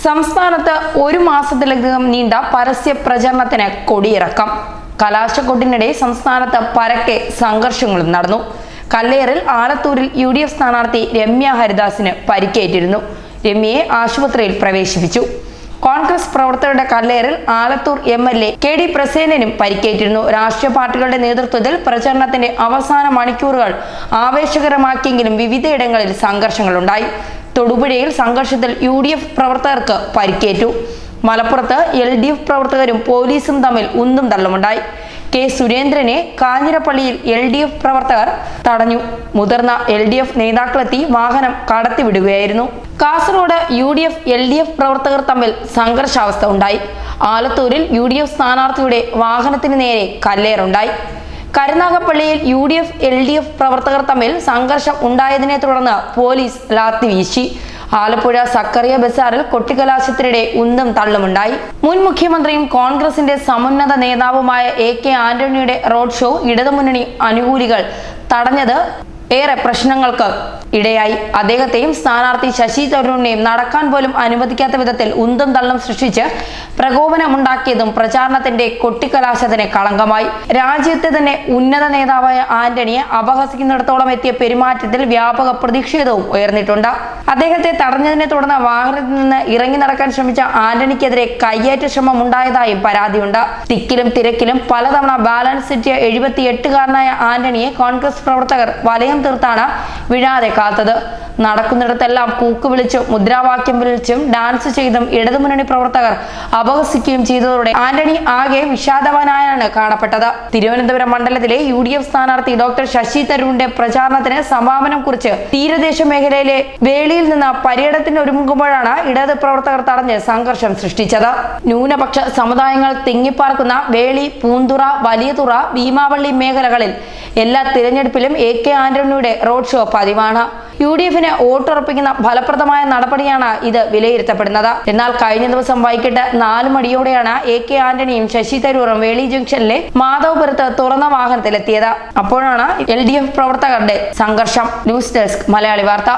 സംസ്ഥാനത്ത് ഒരു മാസത്തിലധികം നീണ്ട പരസ്യ പ്രചരണത്തിന് കൊടിയിറക്കം. കലാശക്കൊട്ടിനിടെ സംസ്ഥാനത്ത് പരക്കെ സംഘർഷങ്ങളും നടന്നു. കല്ലേറിൽ ആലത്തൂരിൽ UDF സ്ഥാനാർത്ഥി രമ്യ ഹരിദാസിന് പരിക്കേറ്റിരുന്നു. രമ്യയെ ആശുപത്രിയിൽ പ്രവേശിപ്പിച്ചു. കോൺഗ്രസ് പ്രവർത്തകരുടെ കല്ലേറിൽ ആലത്തൂർ MLA KD പ്രസേനനും പരിക്കേറ്റിരുന്നു. രാഷ്ട്രീയ പാർട്ടികളുടെ നേതൃത്വത്തിൽ പ്രചരണത്തിന്റെ അവസാന മണിക്കൂറുകൾ ആവേശകരമാക്കിയെങ്കിലും വിവിധയിടങ്ങളിൽ സംഘർഷങ്ങളുണ്ടായി. തൊടുപുഴയിൽ സംഘർഷത്തിൽ UDF പ്രവർത്തകർക്ക് പരിക്കേറ്റു. മലപ്പുറത്ത് LDF പ്രവർത്തകരും പോലീസും തമ്മിൽ ഉന്തും തള്ളുമുണ്ടായി. K. സുരേന്ദ്രനെ കാഞ്ഞിരപ്പള്ളിയിൽ LDF പ്രവർത്തകർ തടഞ്ഞു. മുതിർന്ന LDF നേതാക്കളെത്തി വാഹനം കടത്തിവിടുകയായിരുന്നു. കാസർഗോഡ് UDF LDF പ്രവർത്തകർ തമ്മിൽ സംഘർഷാവസ്ഥ ഉണ്ടായി. ആലത്തൂരിൽ UDF സ്ഥാനാർത്ഥിയുടെ വാഹനത്തിന് നേരെ കല്ലേറുണ്ടായി. കരുനാഗപ്പള്ളിയിൽ UDF LDF പ്രവർത്തകർ തമ്മിൽ സംഘർഷം ഉണ്ടായതിനെ തുടർന്ന് പോലീസ് ലാത്തി വീശി. ആലപ്പുഴ സക്കറിയ ബസാറിൽ കൊട്ടിക്കലാശത്തിനിടെ ഉന്തും തള്ളുമുണ്ടായി. മുൻ മുഖ്യമന്ത്രിയും കോൺഗ്രസിന്റെ സമുന്നത നേതാവുമായ AK ആന്റണിയുടെ റോഡ് ഷോ ഇടതുമുന്നണി അനുകൂലികൾ തടഞ്ഞത് ഏറെ പ്രശ്നങ്ങൾക്ക് ഇടയായി. അദ്ദേഹത്തെയും സ്ഥാനാർത്ഥി ശശി തരൂരിനെയും നടക്കാൻ പോലും അനുവദിക്കാത്ത വിധത്തിൽ ഉന്തും തള്ളും സൃഷ്ടിച്ച് പ്രകോപനമുണ്ടാക്കിയതും പ്രചാരണത്തിന്റെ കൊട്ടിക്കലാശത്തിന് കളങ്കമായി. രാജ്യത്തെ തന്നെ ഉന്നത നേതാവായ ആന്റണിയെ അപഹസിക്കുന്നിടത്തോളം എത്തിയ പെരുമാറ്റത്തിൽ വ്യാപക പ്രതിഷേധവും ഉയർന്നിട്ടുണ്ട്. അദ്ദേഹത്തെ തടഞ്ഞതിനെ തുടർന്ന് വാഹനത്തിൽ നിന്ന് ഇറങ്ങി നടക്കാൻ ശ്രമിച്ച ആന്റണിക്കെതിരെ കയ്യേറ്റ ശ്രമം ഉണ്ടായതായും പരാതിയുണ്ട്. തിക്കിലും തിരക്കിലും പലതവണ ബാലൻസ് തെറ്റിയ 78-കാരനായ ആന്റണിയെ കോൺഗ്രസ് പ്രവർത്തകർ വലയം തീർത്താണ് വീഴാതെ കാത്തത്. നടക്കുന്നിടത്തെല്ലാം കൂക്ക് വിളിച്ചും മുദ്രാവാക്യം വിളിച്ചും ഡാൻസ് ചെയ്തും ഇടതുമുന്നണി പ്രവർത്തകർ അപഹസിക്കുകയും ചെയ്തതോടെ ആന്റണി ആകെ വിഷാദവാനായാണ് കാണപ്പെട്ടത്. തിരുവനന്തപുരം മണ്ഡലത്തിലെ UDF സ്ഥാനാർത്ഥി ഡോക്ടർ ശശി തരൂരിന്റെ പ്രചാരണത്തിന് സമാപനം കുറിച്ച് തീരദേശ മേഖലയിലെ വേളിയിൽ നിന്ന് പര്യടനത്തിന് ഒരുങ്ങുമ്പോഴാണ് ഇടത് പ്രവർത്തകർ തടഞ്ഞ് സംഘർഷം സൃഷ്ടിച്ചത്. ന്യൂനപക്ഷ സമുദായങ്ങൾ തിങ്ങിപ്പാർക്കുന്ന വേളി, പൂന്തുറ, വലിയതുറ, ഭീമാവള്ളി മേഖലകളിൽ എല്ലാ തിരഞ്ഞെടുപ്പിലും AK ആന്റണിയുടെ റോഡ് ഷോ പതിവാണ്. UDFന് വോട്ടുറപ്പിക്കുന്ന ഫലപ്രദമായ നടപടിയാണ് ഇത് വിലയിരുത്തപ്പെടുന്നത്. എന്നാൽ കഴിഞ്ഞ ദിവസം വൈകിട്ട് 4 മണിയോടെയാണ് AK ആന്റണിയും ശശി തരൂറും വേളി ജംഗ്ഷനിലെ മാധവപുരത്ത് തുറന്ന വാഹനത്തിലെത്തിയത്. അപ്പോഴാണ് LDF പ്രവർത്തകരുടെ സംഘർഷം. ന്യൂസ് ഡെസ്ക് മലയാളി വാർത്ത.